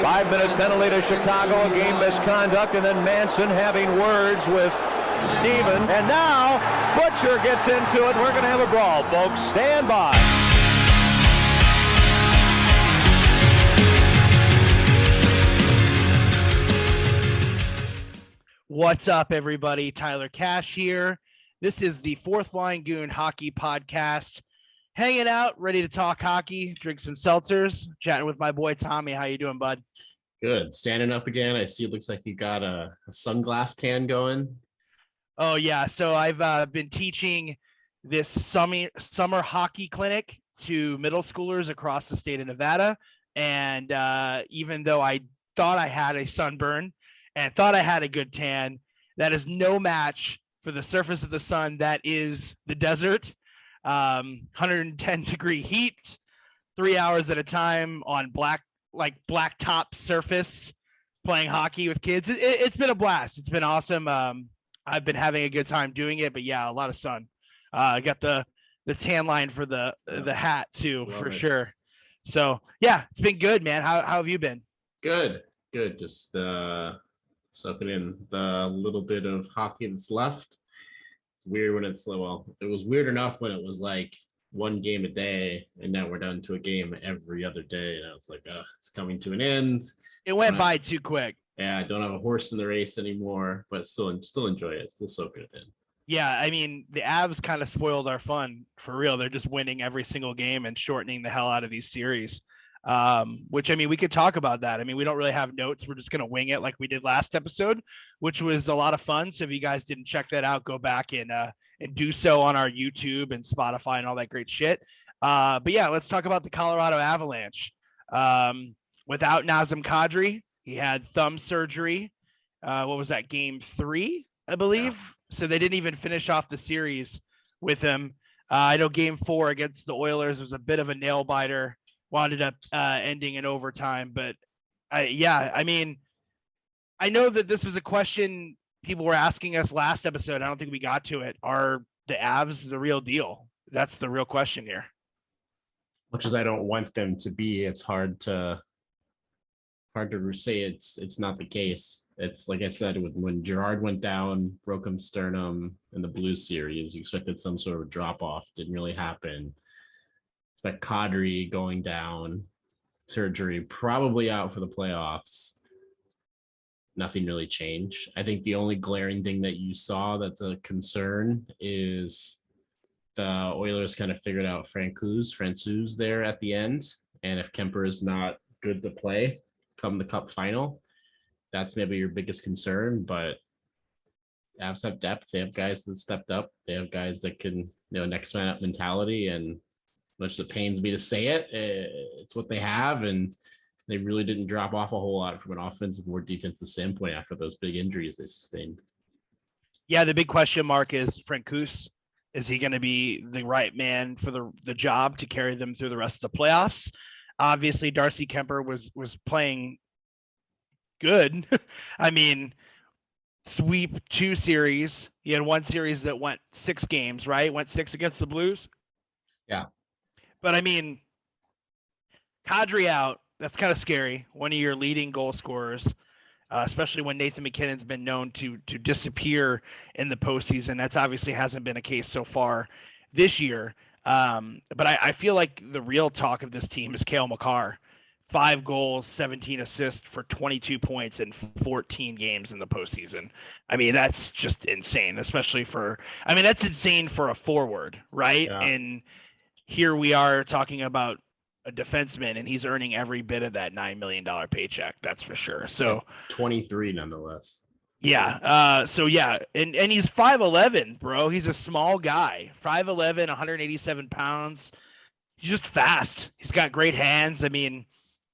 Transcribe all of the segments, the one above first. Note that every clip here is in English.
5-minute penalty to Chicago, a game misconduct, and then Manson having words with Steven. And now Butcher gets into it. We're going to have a brawl, folks. Stand by. What's up, everybody? Tyler Cash here. This is the Fourth Line Goon Hockey Podcast. Hanging out, ready to talk hockey, drink some seltzers, chatting with my boy Tommy. How you doing, bud? Good. Standing up again. I see it looks like you got a sunglass tan going. Oh, yeah. So I've been teaching this summer hockey clinic to middle schoolers across the state of Nevada. And even though I thought I had a sunburn and thought I had a good tan, that is no match for the surface of the sun. That is the desert. 110-degree heat, 3 hours at a time on blacktop surface, playing hockey with kids. It's been a blast. It's been awesome. I've been having a good time doing it, but yeah, a lot of sun. I got the tan line for the hat too, for sure. So yeah, it's been good, man. How have you been? Good. Just soaking in the little bit of hockey that's left. It's weird when it was weird enough when it was like one game a day, and now we're down to a game every other day. And it's like, it's coming to an end. It went by too quick. Yeah, I don't have a horse in the race anymore, but still enjoy it. Still soaking it in. Yeah, I mean, the Avs kind of spoiled our fun for real. They're just winning every single game and shortening the hell out of these series. Which, I mean, we could talk about that. I mean, we don't really have notes. We're just going to wing it like we did last episode, which was a lot of fun. So if you guys didn't check that out, go back and do so on our YouTube and Spotify and all that great shit. But yeah, let's talk about the Colorado Avalanche. Without Nazem Kadri, he had thumb surgery. What was that, game 3, I believe? Yeah. So they didn't even finish off the series with him. I know game 4 against the Oilers was a bit of a nail biter. Wound up ending in overtime. But I mean, I know that this was a question people were asking us last episode. I don't think we got to it. Are the Avs the real deal? That's the real question here. Much as I don't want them to be, it's hard to say it's not the case. It's like I said, when Gerard went down, broke his sternum in the Blues series, you expected some sort of drop off. Didn't really happen. Expect Kadri going down, surgery, probably out for the playoffs. Nothing really changed. I think the only glaring thing that you saw that's a concern is the Oilers kind of figured out Francouz there at the end. And if Kemper is not good to play come the Cup final, that's maybe your biggest concern. But Avs have depth. They have guys that stepped up. They have guys that can, next man up mentality. And much it pains me to say it, it's what they have. And they really didn't drop off a whole lot from an offensive or defensive standpoint after those big injuries they sustained. Yeah, the big question mark is Francouz. Is he going to be the right man for the job to carry them through the rest of the playoffs? Obviously, Darcy Kemper was playing good. I mean, sweep 2 series. He had 1 series that went 6 games, right? Went 6 against the Blues. Yeah. But I mean, Kadri out, that's kind of scary. One of your leading goal scorers, especially when Nathan McKinnon's been known to disappear in the postseason. That's obviously hasn't been a case so far this year. But I feel like the real talk of this team is Cale Makar. 5 goals, 17 assists for 22 points in 14 games in the postseason. I mean, that's just insane, especially that's insane for a forward, right? Yeah. And here we are talking about a defenseman, and he's earning every bit of that $9 million paycheck. That's for sure. So 23 nonetheless. Yeah. And he's 5'11", bro. He's a small guy, 5'11", 187 pounds. He's just fast. He's got great hands. I mean,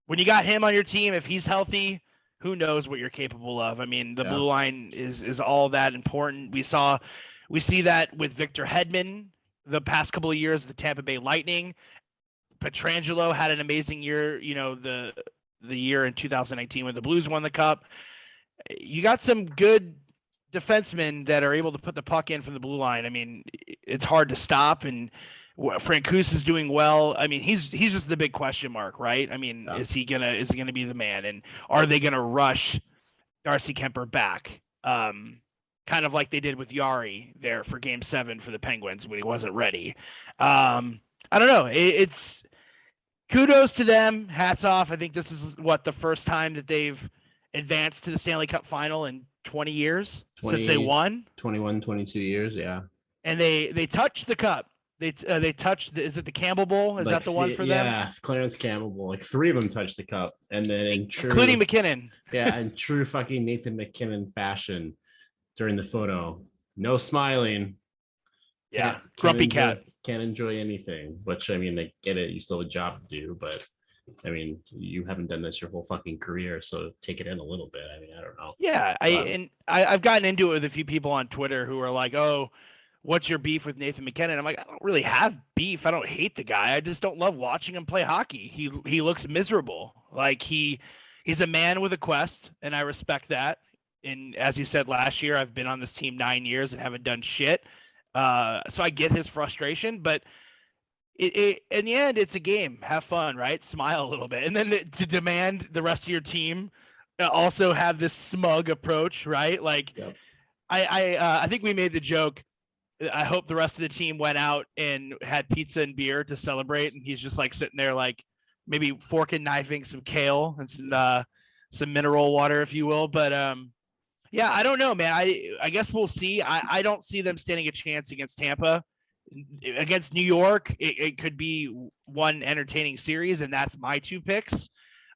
when you got him on your team, if he's healthy, who knows what you're capable of. I mean, the blue line is all that important. We see that with Victor Hedman the past couple of years, the Tampa Bay Lightning. Pietrangelo had an amazing year, the year in 2019 when the Blues won the Cup. You got some good defensemen that are able to put the puck in from the blue line. I mean, it's hard to stop, and Francouz is doing well. I mean, he's just the big question mark, right? I mean, Yeah. is he gonna be the man? And are they gonna rush Darcy Kemper back? Kind of like they did with Yari there for Game 7 for the Penguins when he wasn't ready. I don't know. It's kudos to them. Hats off. I think this is the first time that they've advanced to the Stanley Cup final in 20 years since they won. 21, 22 years. Yeah. And they touched the cup. They touched. Is it the Campbell Bowl? Is that the one for them? Yeah, Clarence Campbell Bowl. Like 3 of them touched the cup, and then including McKinnon. Yeah, in true fucking Nathan McKinnon fashion during the photo, no smiling. Yeah, grumpy cat. Can't enjoy anything. Which I mean, I get it. You still have a job to do, but I mean, you haven't done this your whole fucking career, so take it in a little bit. I mean, I don't know. Yeah, I've gotten into it with a few people on Twitter who are like, "Oh, what's your beef with Nathan McKinnon?" I'm like, I don't really have beef. I don't hate the guy. I just don't love watching him play hockey. He looks miserable. Like he's a man with a quest, and I respect that. And as he said last year, I've been on this team 9 years and haven't done shit. So I get his frustration, but it in the end, it's a game. Have fun, right? Smile a little bit, and then to demand the rest of your team also have this smug approach, right? Like, yep. I think we made the joke. I hope the rest of the team went out and had pizza and beer to celebrate, and he's just like sitting there, like maybe fork and knifing some kale and some mineral water, if you will. But yeah, I don't know, man. I guess we'll see. I don't see them standing a chance against Tampa. Against New York, it could be one entertaining series, and that's my 2 picks.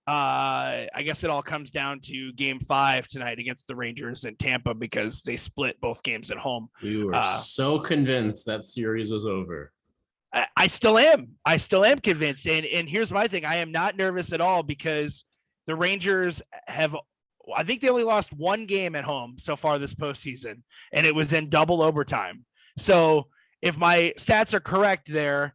I guess it all comes down to Game 5 tonight against the Rangers in Tampa because they split both games at home. We were so convinced that series was over. I still am. I still am convinced. And here's my thing. I am not nervous at all because the Rangers I think they only lost 1 game at home so far this postseason, and it was in double overtime. So if my stats are correct there,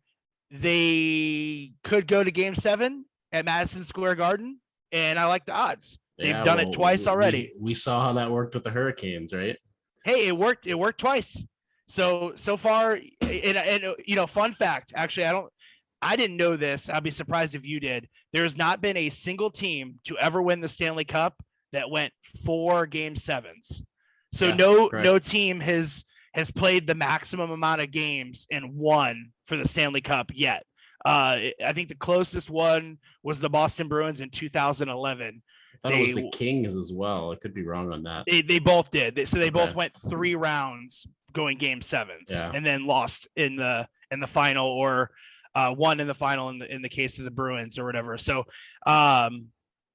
they could go to Game 7 at Madison Square Garden, and I like the odds. They've done it twice already. We saw how that worked with the Hurricanes, right? Hey, it worked. It worked twice. So far, and fun fact. Actually, I didn't know this. I'd be surprised if you did. There's not been a single team to ever win the Stanley Cup that went 4 Game 7s. So yeah, no team has played the maximum amount of games and won for the Stanley Cup yet. I think the closest one was the Boston Bruins in 2011. I thought it was the Kings as well. I could be wrong on that. They both did. They both went 3 rounds going Game 7s, and then lost in the final, or won in the final in the case of the Bruins or whatever. So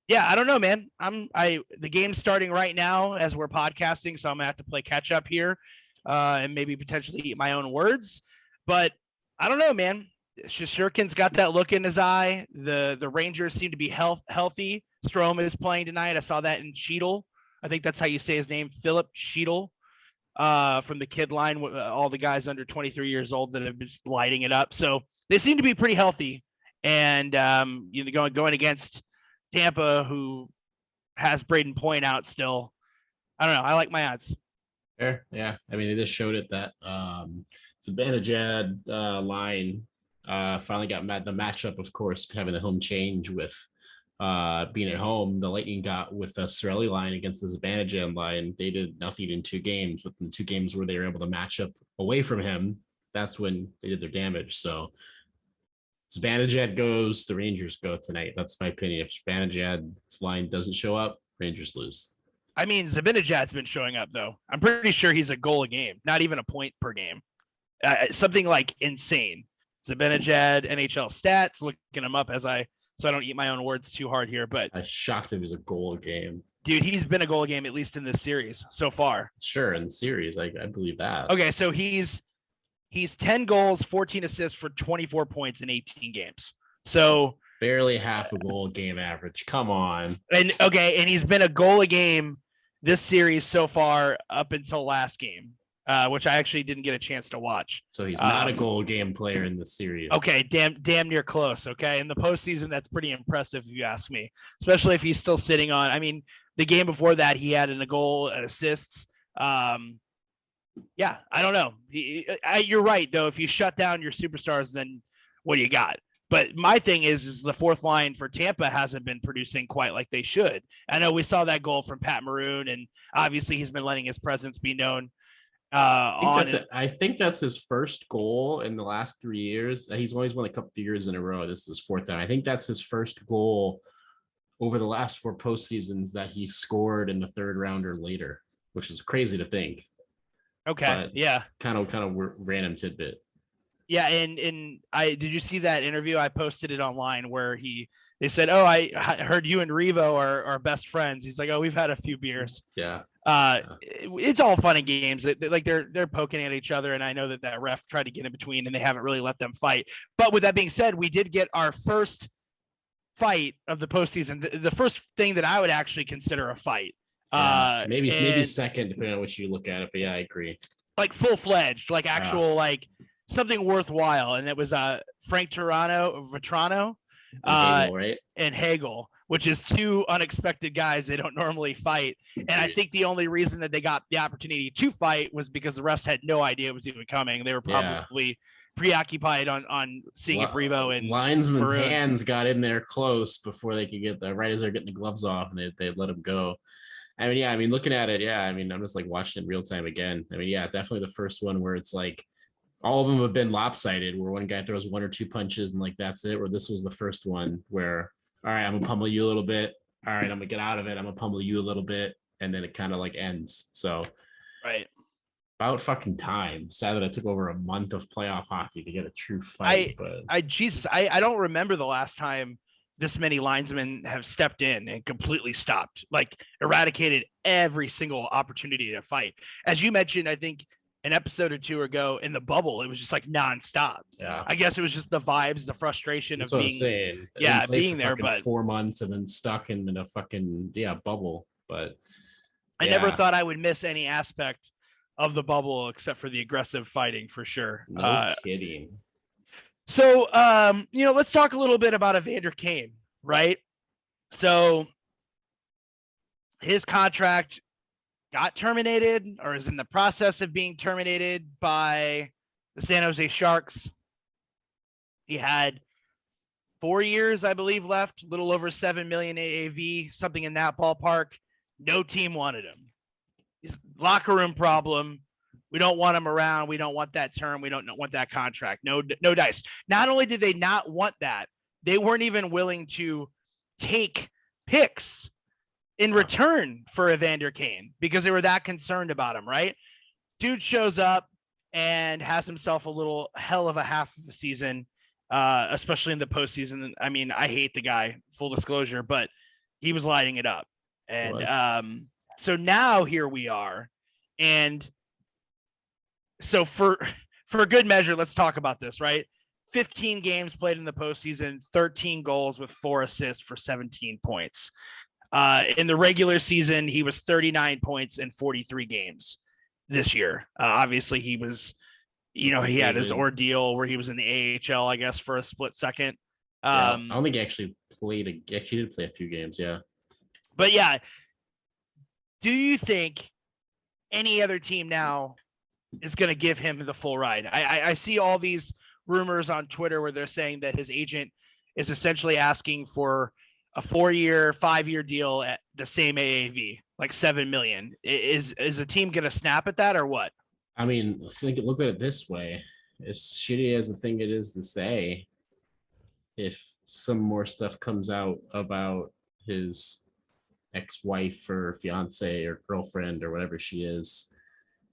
yeah, I don't know, man. The game's starting right now as we're podcasting, so I'm gonna have to play catch up here and maybe potentially eat my own words. But I don't know, man. Shesterkin's got that look in his eye. The Rangers seem to be healthy. Strome is playing tonight. I saw that in Cheadle. I think that's how you say his name, Philip Cheadle, from the kid line, all the guys under 23 years old that have been just lighting it up. So they seem to be pretty healthy. And going against Tampa, who has Braden Point out still. I don't know. I like my odds. Fair. Yeah. I mean, they just showed it that Zibanejad line finally got the matchup, of course, having the home change with being at home. The Lightning got with the Cirelli line against the Zibanejad line. They did nothing in 2 games, but in the 2 games where they were able to match up away from him, that's when they did their damage. So Zibanejad goes, the Rangers go tonight. That's my opinion. If Zibanejad's line doesn't show up, Rangers lose. I mean, Zibanejad's been showing up, though. I'm pretty sure he's a goal a game, not even a point per game. Something like insane. Zibanejad NHL stats, looking him up so I don't eat my own words too hard here. But I'm shocked if he's a goal a game. Dude, he's been a goal a game, at least in this series so far. Sure, in the series, I believe that. Okay, so he's 10 goals, 14 assists for 24 points in 18 games. So barely half a goal a game average. Come on. And he's been a goal a game this series so far up until last game, which I actually didn't get a chance to watch. So he's not a goal game player in this series. Okay, damn near close. Okay, in the postseason, that's pretty impressive if you ask me, especially if he's still sitting on. I mean, the game before that, he had a goal and assists. Yeah, I don't know. You're right, though. If you shut down your superstars, then what do you got? But my thing is the fourth line for Tampa hasn't been producing quite like they should. I know we saw that goal from Pat Maroon, and obviously he's been letting his presence be known. I think that's his first goal in the last 3 years. He's always won a couple of years in a row. This is his fourth time. I think that's his first goal over the last 4 postseasons that he scored in the third round or later, which is crazy to think. Okay, But yeah, kind of random tidbit. yeah, and I did you see that interview? I posted it online where they said, "Oh, I heard you and Revo are best friends." He's like, "Oh, we've had a few beers." Yeah. It's all fun and games. Like they're poking at each other, and I know that ref tried to get in between, and they haven't really let them fight. But with that being said, we did get our first fight of the postseason. The first thing that I would actually consider a fight. Maybe second, depending on which you look at it. But yeah, I agree. Like full fledged, like actual like something worthwhile, and it was Frank Vetrano, Hagel, right? and Hagel, which is 2 unexpected guys they don't normally fight. And I think the only reason that they got the opportunity to fight was because the refs had no idea it was even coming. They were probably preoccupied on seeing if Revo and linesman's hands got in there close before they could get right as they're getting the gloves off, and they let him go. I mean, looking at it, I'm just like watching it real time again. Definitely the first one where it's like all of them have been lopsided, where one guy throws 1 or 2 punches and like that's it. Where this was the first one where, all right, I'm gonna pummel you a little bit. All right, I'm gonna get out of it. I'm gonna pummel you a little bit, and then it kind of like ends. So, right, about fucking time. Sad that it took over a month of playoff hockey to get a true fight. I don't remember the last time this many linesmen have stepped in and completely stopped, like eradicated every single opportunity to fight. As you mentioned, I think an episode or 2 ago in the bubble, it was just like nonstop. Yeah. I guess it was just the vibes, the frustration That's of what being, I'm saying. Being there, but 4 months and then stuck in a fucking bubble. But I never thought I would miss any aspect of the bubble except for the aggressive fighting, for sure. No kidding. So, let's talk a little bit about Evander Kane, right? So his contract got terminated or is in the process of being terminated by the San Jose Sharks. He had 4 years, I believe, left, a little over 7 million AAV, something in that ballpark. No team wanted him. He's locker room problem. We don't want him around. We don't want that term. We don't want that contract. No dice. Not only did they not want that, they weren't even willing to take picks in return for Evander Kane because they were that concerned about him, right? Dude shows up and has himself a little hell of a half of a season, especially in the postseason. I mean, I hate the guy, full disclosure, but he was lighting it up. And so now here we are. And so for good measure, let's talk about this, right? 15 games played in the postseason, 13 goals with 4 assists for 17 points. In the regular season, he was 39 points in 43 games this year. Obviously, he was, he had his ordeal where he was in the AHL, I guess, for a split second. I don't think he actually played. He did play a few games, yeah. But yeah, do you think any other team now is going to give him the full ride? I see all these rumors on Twitter where they're saying that his agent is essentially asking for a 4-year, 5-year deal at the same AAV, like 7 million. Is a team going to snap at that or what? I mean, look at it this way. As shitty as the thing it is to say, if some more stuff comes out about his ex-wife or fiance or girlfriend or whatever she is,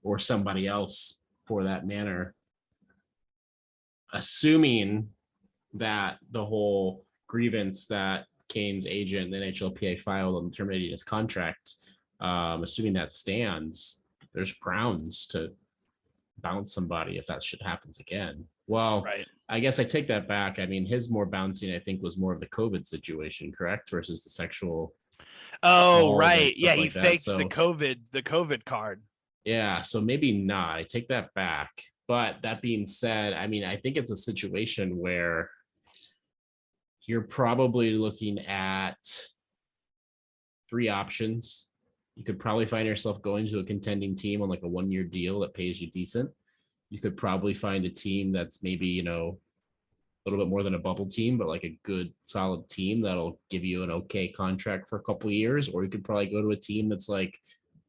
or somebody else for that matter, assuming that the whole grievance that Kane's agent, the NHLPA, filed on terminating his contract, assuming that stands, there's grounds to bounce somebody if that shit happens again. Well, right. I guess I take that back. I mean, his more bouncing, I think, was more of the COVID situation, correct? Versus the sexual. Oh, right. Yeah, he like faked the COVID card. Yeah, so maybe not. I take that back. But that being said, I mean, I think it's a situation where you're probably looking at 3 options. You could probably find yourself going to a contending team on like a 1-year deal that pays you decent. You could probably find a team that's maybe, you know, a little bit more than a bubble team, but like a good solid team that'll give you an okay contract for a couple of years. Or you could probably go to a team that's like,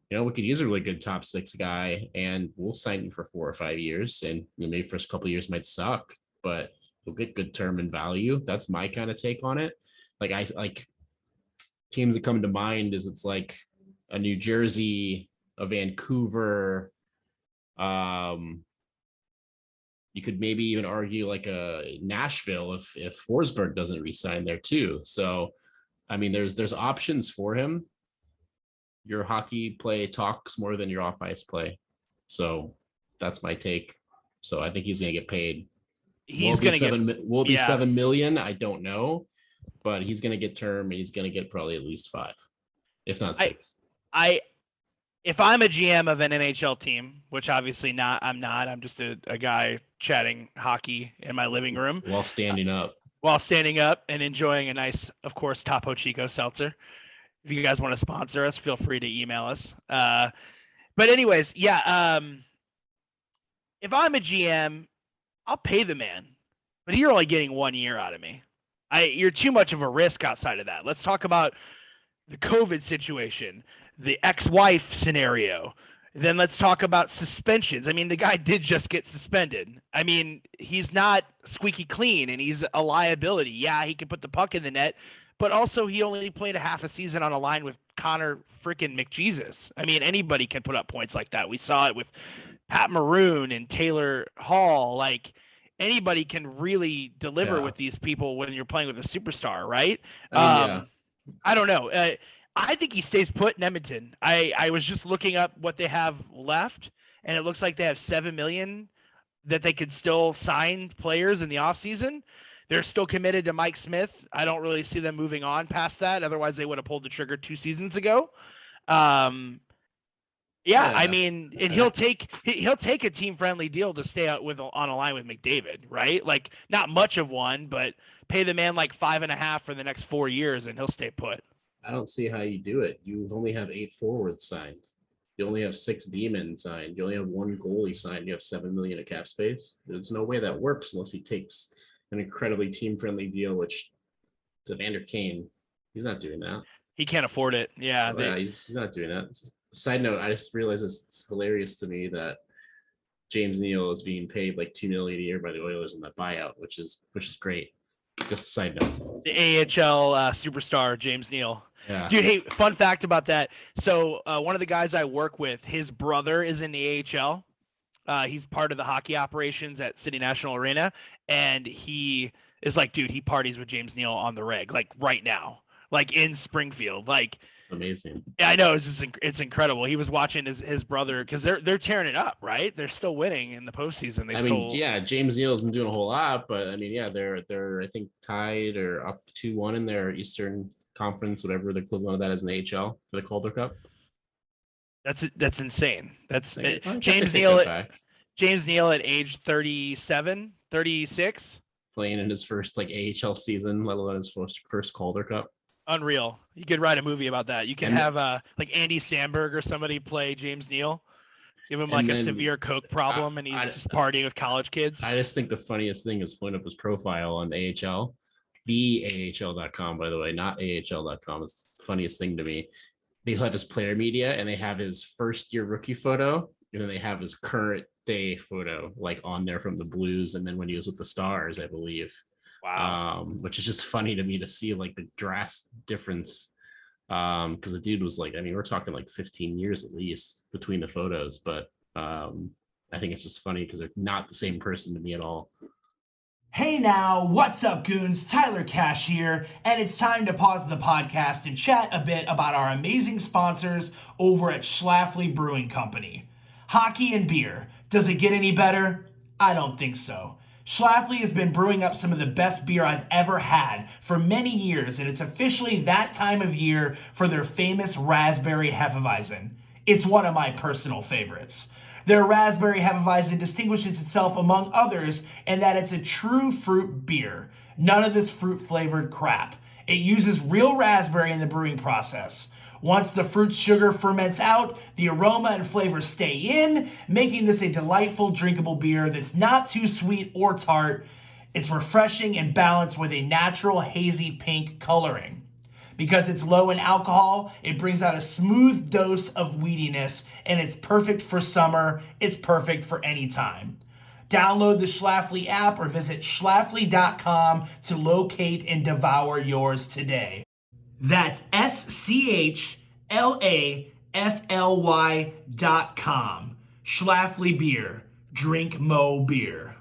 you know, we could use a really good top 6 guy and we'll sign you for 4 or 5 years. And you know, maybe first couple of years might suck, but you'll get good term and value. That's my kind of take on it. Like I like teams that come to mind is it's like a New Jersey, a Vancouver, you could maybe even argue like a Nashville if Forsberg doesn't resign there too. So, I mean, there's options for him. Your hockey play talks more than your off ice play. So that's my take. So I think he's going to get paid. He's going to will be 7 million. I don't know, but he's going to get term and he's going to get probably at least 5, if not 6. If I'm a GM of an NHL team, which obviously I'm not, I'm just a guy chatting hockey in my living room while standing up and enjoying a nice, of course, Topo Chico seltzer. If you guys want to sponsor us, feel free to email us. But anyways, if I'm a GM, I'll pay the man, but you're only getting 1 year out of me. You're too much of a risk outside of that. Let's talk about the COVID situation, the ex-wife scenario. Then let's talk about suspensions. I mean, the guy did just get suspended. I mean, he's not squeaky clean and he's a liability. Yeah, he can put the puck in the net, but also he only played a half a season on a line with Connor freaking McJesus. I mean, anybody can put up points like that. We saw it with Pat Maroon and Taylor Hall. Like, anybody can really deliver with these people when you're playing with a superstar, right? I don't know. I think he stays put in Edmonton. I was just looking up what they have left, and it looks like they have $7 million that they could still sign players in the offseason. They're still committed to Mike Smith. I don't really see them moving on past that. Otherwise, they would have pulled the trigger 2 seasons ago. I mean, and he'll take a team-friendly deal to stay out on a line with McDavid, right? Like, not much of one, but pay the man like 5.5 for the next 4 years, and he'll stay put. I don't see how you do it. You only have 8 forwards signed. You only have 6 D-men signed. You only have 1 goalie signed. You have $7 million of cap space. There's no way that works unless he takes an incredibly team-friendly deal, which is Evander Kane. He's not doing that. He can't afford it. Yeah, he's not doing that. Side note, I just realized it's hilarious to me that James Neal is being paid like $2 million a year by the Oilers in that buyout, which is great. Just a side note. The AHL superstar James Neal. Yeah. Dude, hey, fun fact about that. So one of the guys I work with, his brother is in the AHL. He's part of the hockey operations at City National Arena, and he is like, dude, he parties with James Neal on the reg, like right now, like in Springfield, like. Amazing. Yeah, I know it's incredible. He was watching his brother because they're tearing it up, right? They're still winning in the postseason. James Neal isn't doing a whole lot, but I mean, yeah, they're I think tied or up 2-1 in their Eastern Conference, whatever the equivalent of that is in the AHL for the Calder Cup. That's insane. That's James Neal at age 37, 36, playing in his first like AHL season, let alone his first Calder Cup. Unreal. You could write a movie about that. You can have like Andy Samberg or somebody play James Neal, give him like a severe coke problem, and he's just partying with college kids. I just think the funniest thing is pulling up his profile on the AHL, the AHL.com, by the way, not AHL.com. It's the funniest thing to me. They have his player media and they have his first year rookie photo, and then they have his current day photo like on there from the Blues, and then when he was with the Stars, I believe. Wow. Which is just funny to me to see like the drastic difference. Because the dude was like, I mean, we're talking like 15 years at least between the photos, but I think it's just funny because they're not the same person to me at all. Hey now, what's up, goons? Tyler Cash here, and it's time to pause the podcast and chat a bit about our amazing sponsors over at Schlafly Brewing Company. Hockey and beer. Does it get any better? I don't think so. Schlafly has been brewing up some of the best beer I've ever had for many years, and it's officially that time of year for their famous Raspberry Hefeweizen. It's one of my personal favorites. Their Raspberry Hefeweizen distinguishes itself among others in that it's a true fruit beer. None of this fruit-flavored crap. It uses real raspberry in the brewing process. Once the fruit's sugar ferments out, the aroma and flavor stay in, making this a delightful drinkable beer that's not too sweet or tart. It's refreshing and balanced with a natural hazy pink coloring. Because it's low in alcohol, it brings out a smooth dose of weediness, and it's perfect for summer. It's perfect for any time. Download the Schlafly app or visit schlafly.com to locate and devour yours today. That's SCHLAFLY.com. Schlafly Beer. Drink Mo Beer.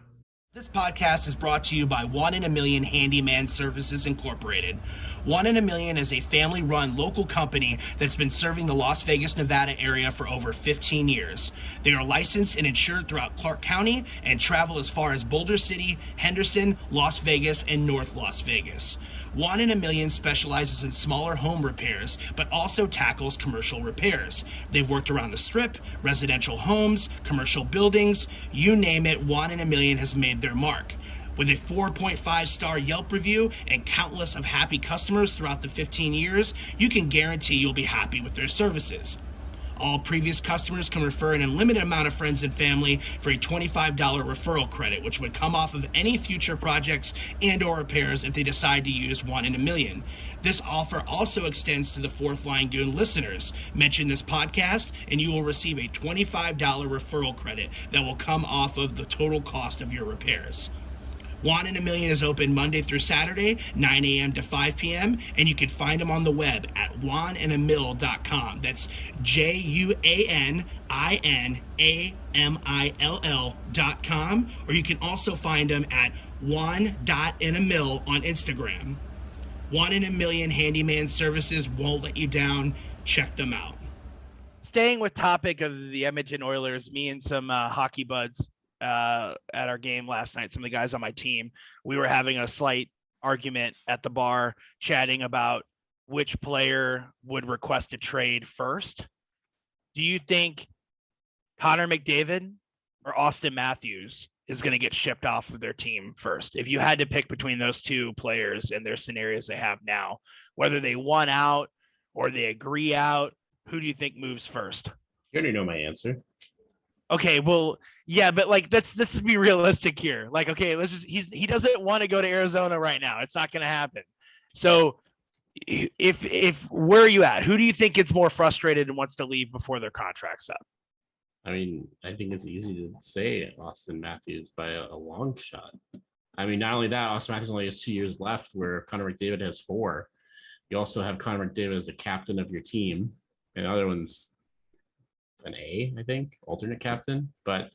This podcast is brought to you by 1 in a Million Handyman Services Incorporated. 1 in a Million is a family-run local company that's been serving the Las Vegas, Nevada area for over 15 years. They are licensed and insured throughout Clark County and travel as far as Boulder City, Henderson, Las Vegas, and North Las Vegas. 1 in a Million specializes in smaller home repairs, but also tackles commercial repairs. They've worked around the Strip, residential homes, commercial buildings, you name it, 1 in a Million has made their mark. With a 4.5-star Yelp review and countless of happy customers throughout the 15 years, you can guarantee you'll be happy with their services. All previous customers can refer an unlimited amount of friends and family for a $25 referral credit, which would come off of any future projects and or repairs if they decide to use 1 in a Million. This offer also extends to the Fourth Line Goon listeners. Mention this podcast and you will receive a $25 referral credit that will come off of the total cost of your repairs. 1 in a Million is open Monday through Saturday, 9 a.m. to 5 p.m., and you can find them on the web at juaninamill.com. That's JUANINAMILL.com, or you can also find them at juan.inamill on Instagram. 1 in a Million Handyman Services won't let you down. Check them out. Staying with topic of the Edmonton Oilers, me and some hockey buds at our game last night, some of the guys on my team, we were having a slight argument at the bar, chatting about which player would request a trade first. Do you think Connor McDavid or Austin Matthews is going to get shipped off of their team first? If you had to pick between those two players and their scenarios they have now, whether they want out or they agree out, who do you think moves first? You already know my answer. Okay, well, yeah, but like let's be realistic here. Like, okay, he doesn't want to go to Arizona right now. It's not going to happen. So if where are you at? Who do you think gets more frustrated and wants to leave before their contract's up? I mean, I think it's easy to say Austin Matthews by a long shot. I mean, not only that, Austin Matthews only has 2 years left, where Connor McDavid has 4. You also have Connor McDavid as the captain of your team, and the other one's an A, I think, alternate captain. But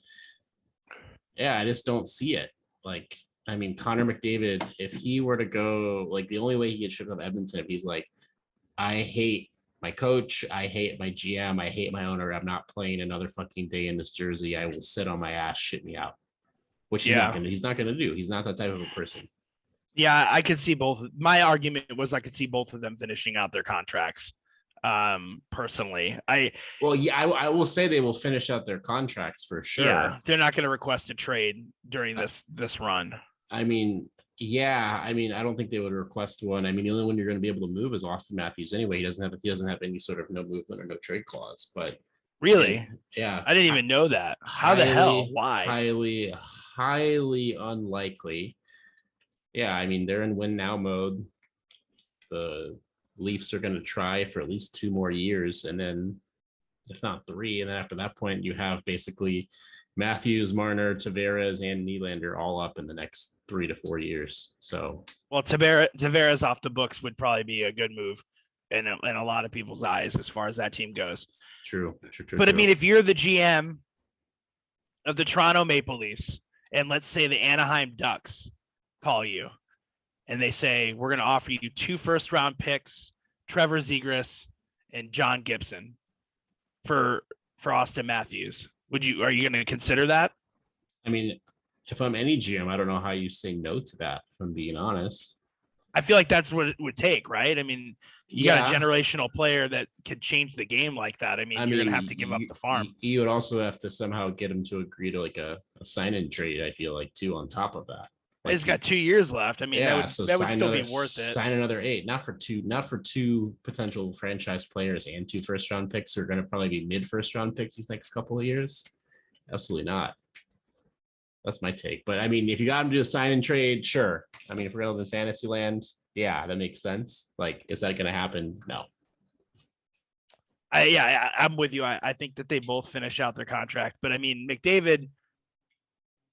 yeah, I just don't see it. Like, I mean, Connor McDavid, if he were to go, like, the only way he could ship up Edmonton, if he's like, I hate my coach, I hate my GM, I hate my owner, I'm not playing another fucking day in this jersey, I will sit on my ass, shit me out. Which he's not gonna do. He's not that type of a person. Yeah, I could see both. My argument was I could see both of them finishing out their contracts. Personally, I will say they will finish out their contracts for sure. Yeah, they're not going to request a trade during this run. I mean, I don't think they would request one. I mean, the only one you're going to be able to move is Austin Matthews anyway. He doesn't have any sort of no movement or no trade clause. But really, yeah, I didn't even know that. How the hell? Why? Highly unlikely. Yeah, I mean, they're in win now mode. The Leafs are going to try for at least 2 more years, and then if not 3, and then after that point you have basically Matthews, Marner, Tavares, and Nylander all up in the next 3 to 4 years. So, well, Tavares off the books would probably be a good move in a lot of people's eyes as far as that team goes. True. But I mean, if you're the GM of the Toronto Maple Leafs, and let's say the Anaheim Ducks call you and they say, we're going to offer you 2 first-round picks, Trevor Zegras, and John Gibson for Austin Matthews. Are you going to consider that? I mean, if I'm any GM, I don't know how you say no to that, if I'm being honest. I feel like that's what it would take, right? I mean, you got a generational player that could change the game like that. I mean, you're going to have to give up the farm. You would also have to somehow get him to agree to like a sign-in trade, I feel like, too, on top of that. Like He's got 2 years left. I mean, yeah, that would still be worth it. Sign another 8, not for two potential franchise players and 2 first-round picks who are going to probably be mid-first-round picks these next couple of years. Absolutely not. That's my take. But I mean, if you got him to do a sign and trade, sure. I mean, if we're in fantasy land, yeah, that makes sense. Like, is that going to happen? No. I'm with you. I think that they both finish out their contract. But I mean, McDavid,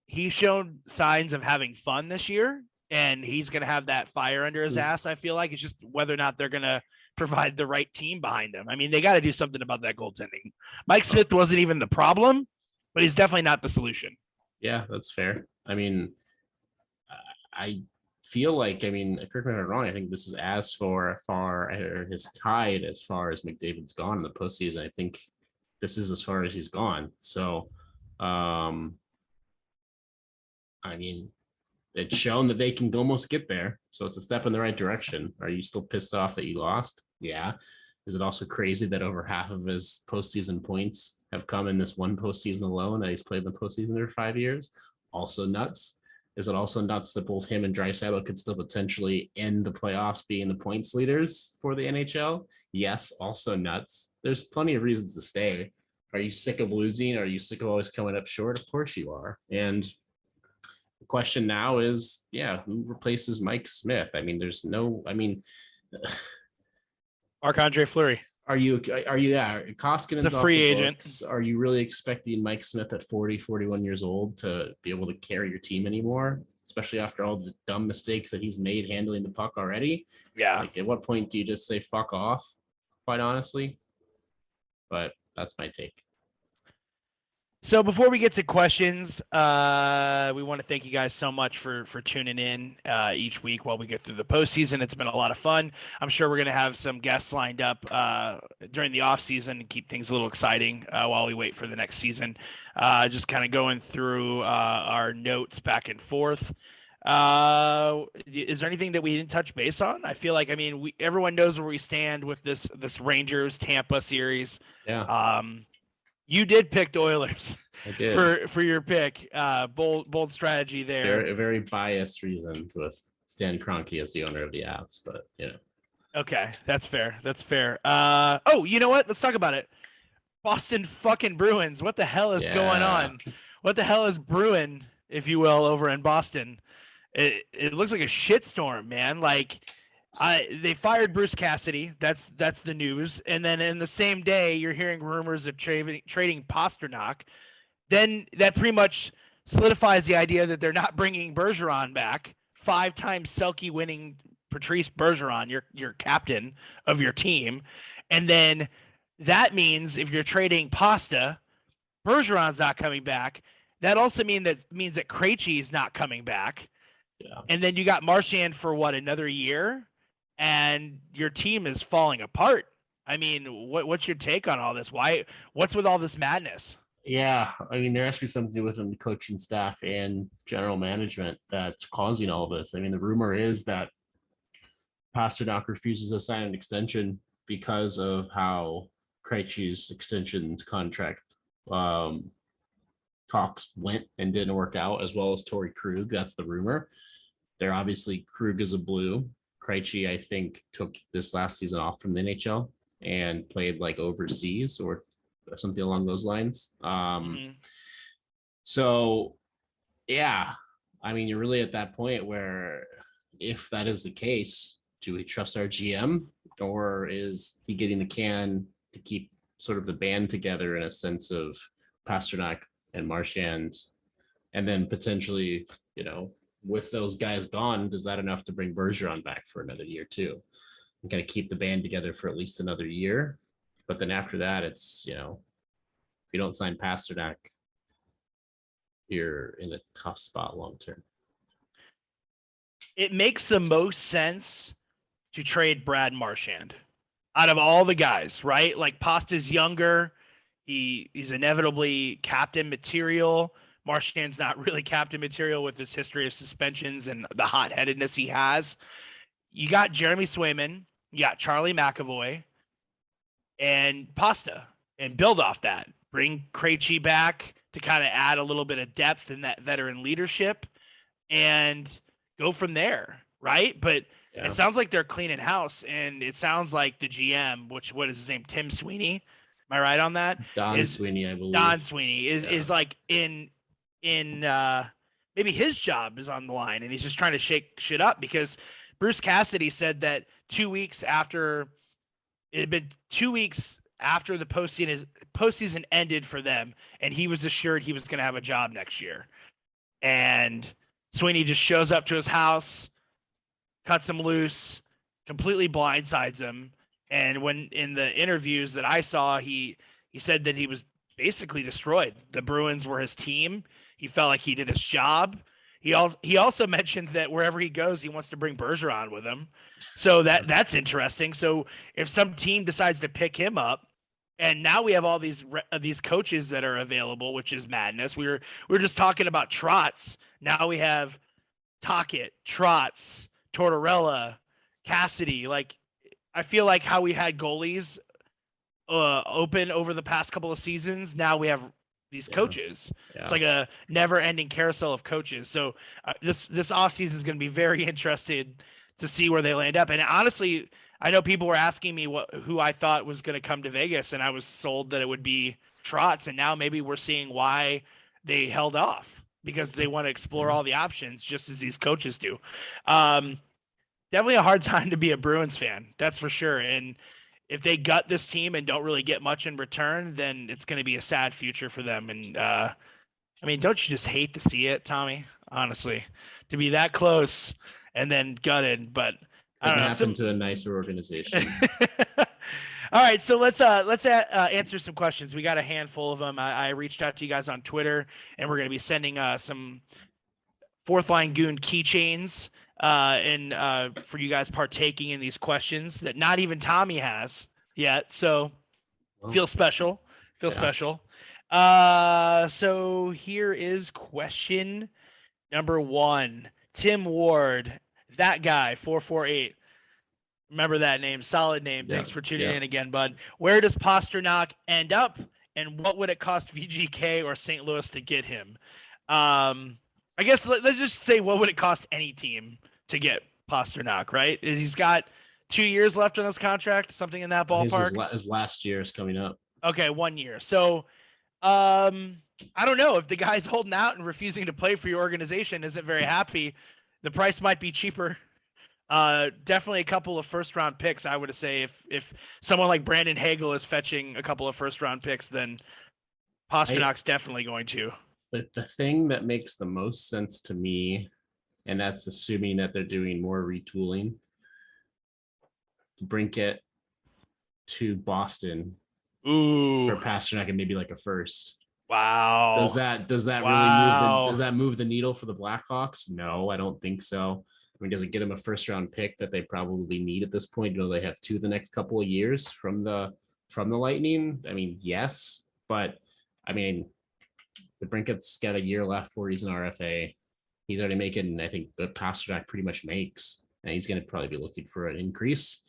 he's shown signs of having fun this year, and he's going to have that fire under his ass. I feel like it's just whether or not they're going to provide the right team behind him. I mean, they got to do something about that goaltending. Mike Smith wasn't even the problem, but he's definitely not the solution. Yeah, that's fair. I mean, I feel like, I mean, correct me if I'm wrong, I think this is as far or his tied as far as McDavid's gone in the postseason. I think this is as far as he's gone. So, I mean, it's shown that they can almost get there. So it's a step in the right direction. Are you still pissed off that you lost? Yeah. Is it also crazy that over half of his postseason points have come in this one postseason alone that he's played in the postseason for 5 years? Also nuts. Is it also nuts that both him and Draisaitl could still potentially end the playoffs being the points leaders for the NHL? Yes, also nuts. There's plenty of reasons to stay. Are you sick of losing? Are you sick of always coming up short? Of course you are. And the question now is, yeah, who replaces Mike Smith? I mean, Marc-Andre Fleury. Are you Koskinen's a free agent. Books. Are you really expecting Mike Smith at 40, 41 years old to be able to carry your team anymore? Especially after all the dumb mistakes that he's made handling the puck already. Yeah. Like, at what point do you just say fuck off? Quite honestly. But that's my take. So before we get to questions, we want to thank you guys so much for tuning in each week while we get through the postseason. It's been a lot of fun. I'm sure we're going to have some guests lined up during the off season to keep things a little exciting while we wait for the next season. Just kind of going through our notes back and forth. Is there anything that we didn't touch base on? I feel like, I mean, everyone knows where we stand with this Rangers Tampa series. Yeah. You did pick the Oilers. I did. for your pick. Bold strategy there. Very biased reasons with Stan Kroenke as the owner of the Avs, but you know. Okay, that's fair. Oh, you know what? Let's talk about it. Boston fucking Bruins. What the hell is going on? What the hell is brewing, if you will, over in Boston? It looks like a shitstorm, man. Like, they fired Bruce Cassidy. That's the news. And then in the same day, you're hearing rumors of trading Pasternak. Then that pretty much solidifies the idea that they're not bringing Bergeron back. 5-time Selke winning Patrice Bergeron, your captain of your team. And then that means if you're trading Pasta, Bergeron's not coming back. That also means that Krejci is not coming back. Yeah. And then you got Marchand for another year? And your team is falling apart. I mean, what's your take on all this? What's with all this madness? Yeah, I mean, there has to be something within the coaching staff and general management that's causing all this. I mean, the rumor is that Pasternak refuses to sign an extension because of how Krejci's extension contract talks went and didn't work out, as well as Torrey Krug. That's the rumor. They're obviously, Krug is a Blue. Krejci, I think, took this last season off from the NHL and played like overseas or something along those lines. So, yeah, I mean, you're really at that point where if that is the case, do we trust our GM, or is he getting the can to keep sort of the band together in a sense of Pasternak and Marchand, and then potentially, you know, with those guys gone, is that enough to bring Bergeron back for another year too? And kind of keep the band together for at least another year. But then after that, it's, you know, if you don't sign Pasternak, you're in a tough spot long term. It makes the most sense to trade Brad Marchand out of all the guys, right? Like, Pasta's younger. He's inevitably captain material. Marchand's not really captain material with his history of suspensions and the hot-headedness he has. You got Jeremy Swayman, you got Charlie McAvoy, and Pasta, and build off that. Bring Krejci back to kind of add a little bit of depth in that veteran leadership, and go from there, right? But Yeah. it sounds like they're cleaning house, and it sounds like the GM, what is his name, Tim Sweeney? Am I right on that? Don Is Sweeney, I believe. Don Sweeney Yeah. is like in maybe his job is on the line, and he's just trying to shake shit up because Bruce Cassidy said that 2 weeks after it had been 2 weeks after the postseason ended for them, and he was assured he was going to have a job next year. And Sweeney just shows up to his house, cuts him loose, completely blindsides him. And when in the interviews that I saw, he said that he was basically destroyed. The Bruins were his team. He felt like he did his job. He also mentioned that wherever he goes, he wants to bring Bergeron with him. So that's interesting. So if some team decides to pick him up, and now we have all these coaches that are available, which is madness. We were just talking about Trotz. Now we have Tocchet, Trotz, Tortorella, Cassidy. Like, I feel like how we had goalies open over the past couple of seasons. Now we have these coaches. Yeah. It's like a never-ending carousel of coaches. So this offseason is going to be very interested to see where they land up. And honestly, I know people were asking me who I thought was going to come to Vegas, and I was sold that it would be Trotz. And now maybe we're seeing why they held off, because they want to explore all the options just as these coaches do. Definitely a hard time to be a Bruins fan. That's for sure. And if they gut this team and don't really get much in return, then it's going to be a sad future for them. And I mean, don't you just hate to see it, Tommy? Honestly, to be that close and then gutted. But I don't know. Happen to a nicer organization. All right, so let's answer some questions. We got a handful of them. I reached out to you guys on Twitter, and we're going to be sending some fourth line Goon keychains and for you guys partaking in these questions that not even Tommy has yet. So feel special. Special. So here is question number 1. Tim Ward, that guy, 448. Remember that name. Solid name. Thanks for tuning in again, bud. Where does Pastrnak end up, and what would it cost VGK or St. Louis to get him? I guess let's just say, what would it cost any team to get Pastrnak, right? He's got 2 years left on his contract, something in that ballpark. His last year is coming up. Okay, 1 year. So I don't know. If the guy's holding out and refusing to play for your organization, isn't very happy, the price might be cheaper. Definitely a couple of first-round picks, I would say. If someone like Brandon Hagel is fetching a couple of first-round picks, then Pasternak's definitely going to. But the thing that makes the most sense to me, and that's assuming that they're doing more retooling, Brinket to Boston for Pastrnak and maybe like a first. Wow. Does that really move the needle for the Blackhawks? No, I don't think so. I mean, does it get them a first round pick that they probably need at this point? You know, they have 2 the next couple of years from the Lightning. I mean, yes, but I mean, the Brinket's got a year left before he's an RFA. He's already making, I think, the Pastrnak pretty much makes, and he's going to probably be looking for an increase.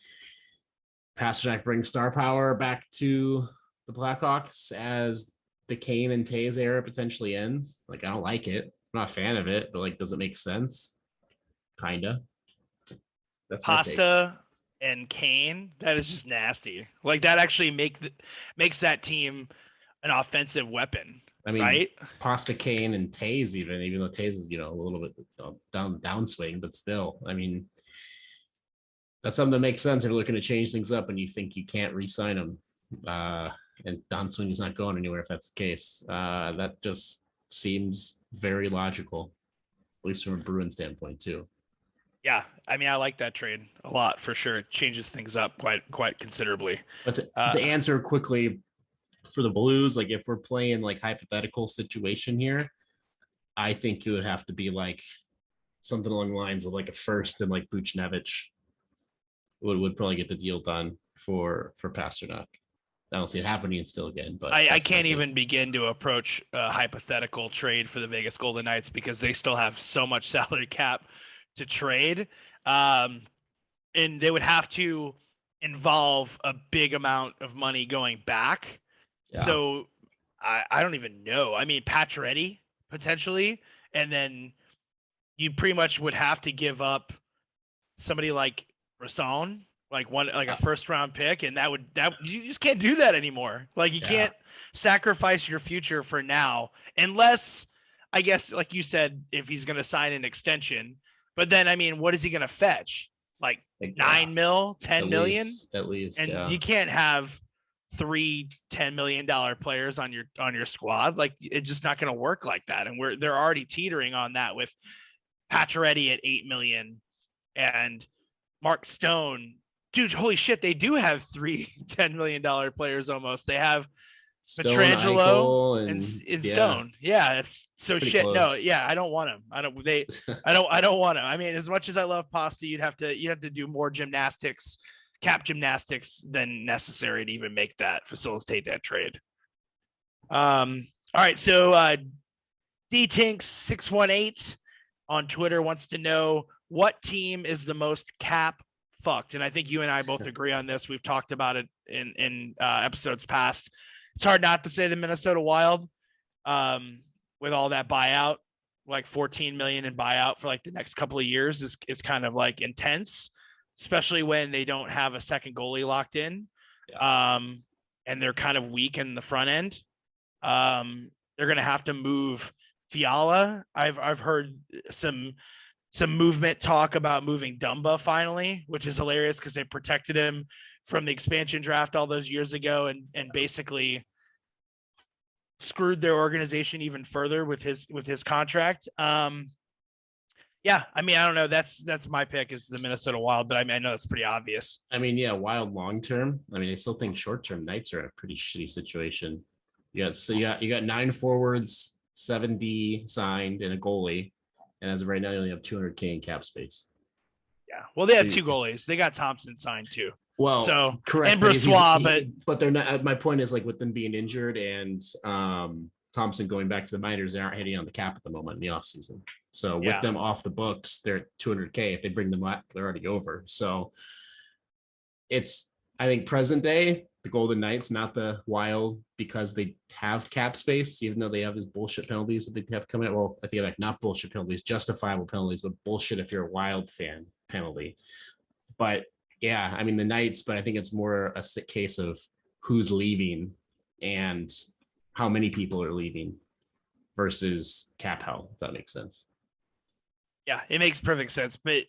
Pastrnak brings star power back to the Blackhawks as the Kane and Taves era potentially ends. Like, I don't like it. I'm not a fan of it, but like, does it make sense? Kinda. That's Pasta and Kane. That is just nasty. Like, that actually makes that team an offensive weapon. I mean, right? Pasta, Kane, and Taves, even though Taves is, a little bit downswing, but still, I mean, that's something that makes sense if you're looking to change things up and you think you can't re-sign him. And downswing is not going anywhere if that's the case. That just seems very logical, at least from a Bruin standpoint too. Yeah, I mean, I like that trade a lot for sure. It changes things up quite considerably. But to answer quickly for the Blues, like if we're playing like hypothetical situation here, I think it would have to be like something along the lines of like a first and like Buchnevich would probably get the deal done for Pastrnak. I don't see it happening still again, but I can't even begin to approach a hypothetical trade for the Vegas Golden Knights because they still have so much salary cap to trade. And they would have to involve a big amount of money going back. Yeah. So I don't even know. I mean, Pacioretty potentially, and then you pretty much would have to give up somebody like Rason, like a first round pick, and you just can't do that anymore. Like you can't sacrifice your future for now, unless, I guess, like you said, if he's going to sign an extension. But then, I mean, what is he going to fetch? Like 9 mil, 10 million? At least. And you can't have three $10 million players on your squad. Like, it's just not going to work like that. And they're already teetering on that with Pacioretty at 8 million and Mark Stone. Dude, holy shit, they do have three $10 million players almost. They have Petrangelo and Stone. Yeah, it's so shit. Close. No, yeah, I don't want him. I don't want him. I mean, as much as I love Pasta, you'd have to do more cap gymnastics than necessary to even facilitate that trade. All right, so D-Tinks 618 on Twitter wants to know what team is the most cap fucked, and I think you and I both agree on this. We've talked about it in episodes past. It's hard not to say the Minnesota Wild, with all that buyout, like 14 million in buyout for like the next couple of years is kind of like intense, especially when they don't have a second goalie locked in. And they're kind of weak in the front end. They're going to have to move Fiala. I've heard some movement talk about moving Dumba finally, which is hilarious because they protected him from the expansion draft all those years ago and basically screwed their organization even further with his contract. Yeah, I mean, I don't know. That's my pick is the Minnesota Wild, but I know that's pretty obvious. I mean, yeah, Wild long term. I mean, I still think short term Knights are in a pretty shitty situation. You got 9 forwards, 7D signed, and a goalie, and as of right now, you only have $200K in cap space. Yeah, well, they have 2 goalies. They got Thompson signed too. Well, so correct, and Brossoit, but they're not. My point is, like, with them being injured and Thompson going back to the minors, they aren't hitting on the cap at the moment in the offseason. So with them off the books, they're at $200K. If they bring them up, they're already over. So it's, I think, present day, the Golden Knights, not the Wild, because they have cap space, even though they have these bullshit penalties that they have coming out. Well, I think like not bullshit penalties, justifiable penalties, but bullshit if you're a Wild fan penalty. But yeah, I mean the Knights, but I think it's more a sick case of who's leaving and how many people are leaving versus cap hell, if that makes sense. Yeah, it makes perfect sense. But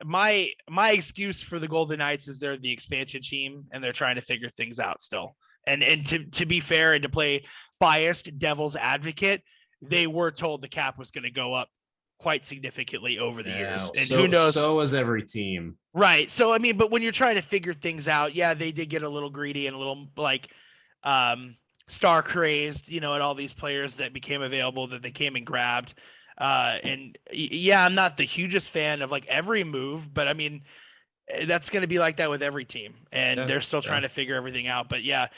my excuse for the Golden Knights is they're the expansion team and they're trying to figure things out still. And to be fair and to play biased devil's advocate, they were told the cap was going to go up quite significantly over the years. And who knows? So was every team. Right. So, I mean, but when you're trying to figure things out, yeah, they did get a little greedy and a little like star crazed, at all these players that became available that they came and grabbed. And yeah, I'm not the hugest fan of like every move, but I mean, that's going to be like that with every team and they're still trying to figure everything out. But yeah,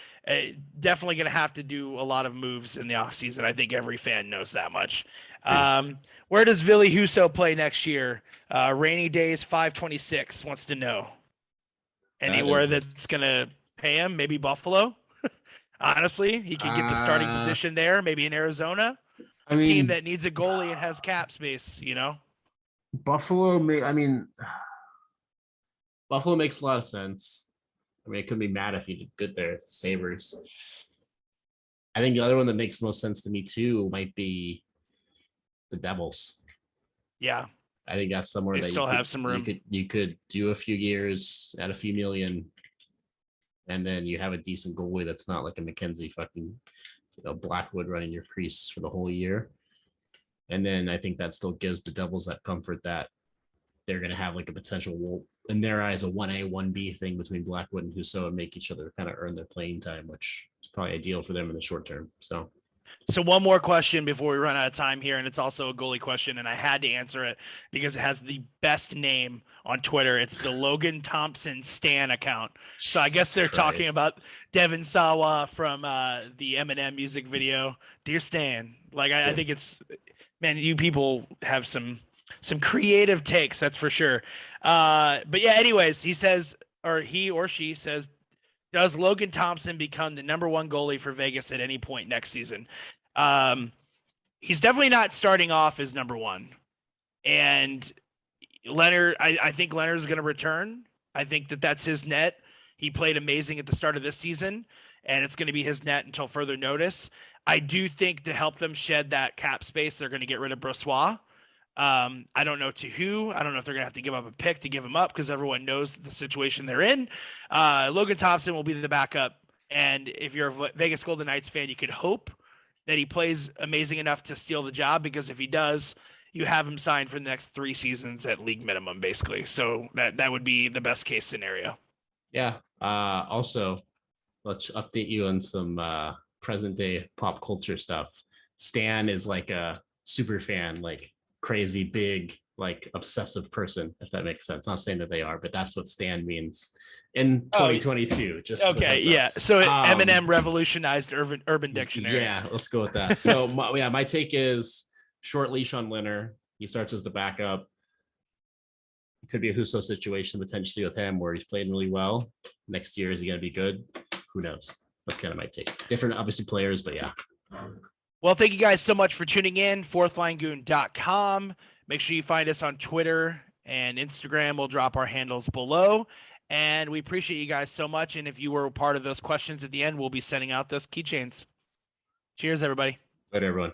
definitely going to have to do a lot of moves in the offseason. I think every fan knows that much. Where does Ville Husso play next year? Rainy Days 526 wants to know. Anywhere that's going to pay him, maybe Buffalo. Honestly, he could get the starting position there, maybe in Arizona. I mean, team that needs a goalie and has cap space, Buffalo makes a lot of sense. I mean, it could be mad if he did good there. It's the Sabres. I think the other one that makes most sense to me too might be the Devils. Yeah, I think that's somewhere they still have some room. You could do a few years at a few million, and then you have a decent goalie that's not like a McKenzie fucking Blackwood running your crease for the whole year. And then I think that still gives the Devils that comfort that they're going to have like a potential, in their eyes, a 1A, 1B thing between Blackwood and Husso and make each other kind of earn their playing time, which is probably ideal for them in the short term. So one more question before we run out of time here, and it's also a goalie question, and I had to answer it because it has the best name on Twitter. It's the Logan Thompson Stan account. So I guess they're talking about Devin Sawa from the Eminem music video, Dear Stan. Like I think it's, man, you people have some creative takes, that's for sure. But yeah, anyways, he says, or he or she says, does Logan Thompson become the number 1 goalie for Vegas at any point next season? He's definitely not starting off as number 1. And Leonard, I think Leonard is going to return. I think that's his net. He played amazing at the start of this season, and it's going to be his net until further notice. I do think to help them shed that cap space, they're going to get rid of Brossoit. I don't know to who. I don't know if they're going to have to give up a pick to give him up because everyone knows the situation they're in. Logan Thompson will be the backup. And if you're a Vegas Golden Knights fan, you could hope that he plays amazing enough to steal the job, because if he does, you have him signed for the next 3 seasons at league minimum, basically. So that would be the best case scenario. Yeah. Also, let's update you on some present day pop culture stuff. Stan is like a super fan, like crazy big, like obsessive person, if that makes sense. Not saying that they are, but that's what Stan means in 2022. Just okay, yeah. So Eminem revolutionized Urban Dictionary. Yeah, let's go with that. So my take is short leash on Leonard. He starts as the backup. It could be a Husso situation potentially with him where he's playing really well. Next year, is he going to be good? Who knows? That's kind of my take. Different, obviously, players, but yeah. Well, thank you guys so much for tuning in. fourthlinegoon.com. Make sure you find us on Twitter and Instagram. We'll drop our handles below. And we appreciate you guys so much. And if you were a part of those questions at the end, we'll be sending out those keychains. Cheers, everybody. Later, everyone.